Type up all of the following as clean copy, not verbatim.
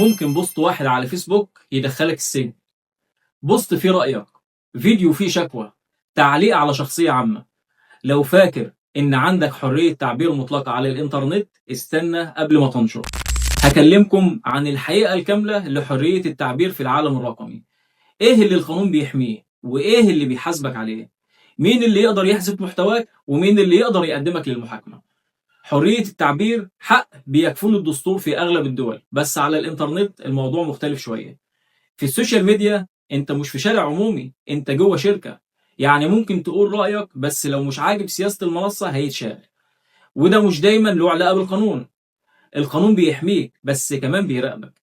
ممكن بوست واحد على فيسبوك يدخلك السجن، بوست فيه رأيك، فيديو فيه شكوى، تعليق على شخصية عامة. لو فاكر إن عندك حرية تعبير مطلقة على الإنترنت استنى قبل ما تنشر. هكلمكم عن الحقيقة الكاملة لحرية التعبير في العالم الرقمي. إيه اللي القانون بيحميه وإيه اللي بيحاسبك عليه، مين اللي يقدر يحذف محتواك ومين اللي يقدر يقدمك للمحاكمة. حرية التعبير حق بيكفله الدستور في أغلب الدول، بس على الإنترنت الموضوع مختلف شوية. في السوشيال ميديا انت مش في شارع عمومي، انت جوه شركة. يعني ممكن تقول رأيك بس لو مش عاجب سياسة المنصة هيتشال، وده مش دايما له علاقة بالقانون. القانون بيحميك بس كمان بيراقبك.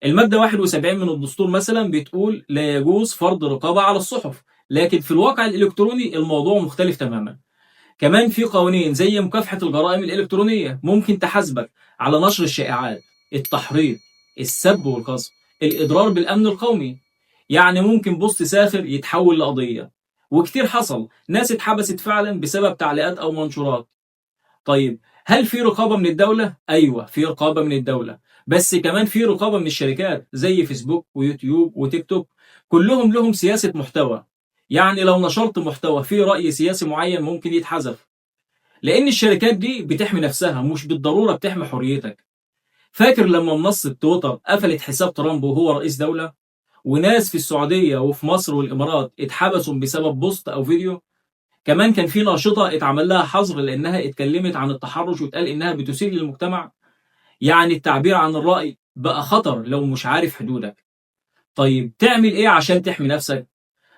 المادة 71 من الدستور مثلا بتقول لا يجوز فرض رقابة على الصحف، لكن في الواقع الإلكتروني الموضوع مختلف تماما. كمان في قوانين زي مكافحة الجرائم الإلكترونية ممكن تحاسبك على نشر الشائعات، التحريض، السب والقذف، الإضرار بالأمن القومي. يعني ممكن بوست ساخر يتحول لقضية، وكتير حصل ناس اتحبست فعلا بسبب تعليقات أو منشورات. طيب، هل في رقابة من الدولة؟ أيوة، في رقابة من الدولة، بس كمان في رقابة من الشركات زي فيسبوك ويوتيوب وتيك توك. كلهم لهم سياسة محتوى. يعني لو نشرت محتوى فيه رأي سياسي معين ممكن يتحذف، لأن الشركات دي بتحمي نفسها مش بالضرورة بتحمي حريتك. فاكر لما منصة تويتر قفلت حساب ترامب وهو رئيس دولة، وناس في السعودية وفي مصر والإمارات اتحبسوا بسبب بوست أو فيديو؟ كمان كان في ناشطة اتعمل لها حظر لأنها اتكلمت عن التحرش واتقال إنها بتسيء للمجتمع. يعني التعبير عن الرأي بقى خطر لو مش عارف حدودك. طيب تعمل إيه عشان تحمي نفسك؟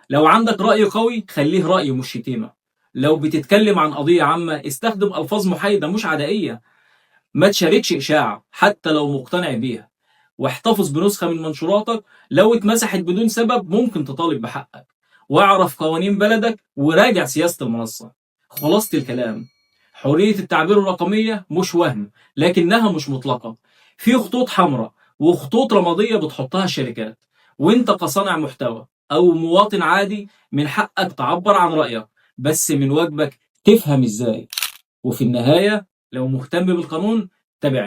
لو عندك رأي قوي خليه رأي مش شتيمة. لو بتتكلم عن قضية عامة استخدم ألفاظ محايدة مش عدائية. ما تشاركش إشاعة حتى لو مقتنع بيها، واحتفظ بنسخة من منشوراتك. لو اتمسحت بدون سبب ممكن تطالب بحقك. واعرف قوانين بلدك وراجع سياسة المنصة. خلاصة الكلام، حرية التعبير الرقمية مش وهم، لكنها مش مطلقة. في خطوط حمراء وخطوط رمادية بتحطها الشركات، وانت كصانع محتوى أو مواطن عادي من حقك تعبر عن رأيك، بس من واجبك تفهم ازاي. وفي النهاية لو مهتم بالقانون تابعني.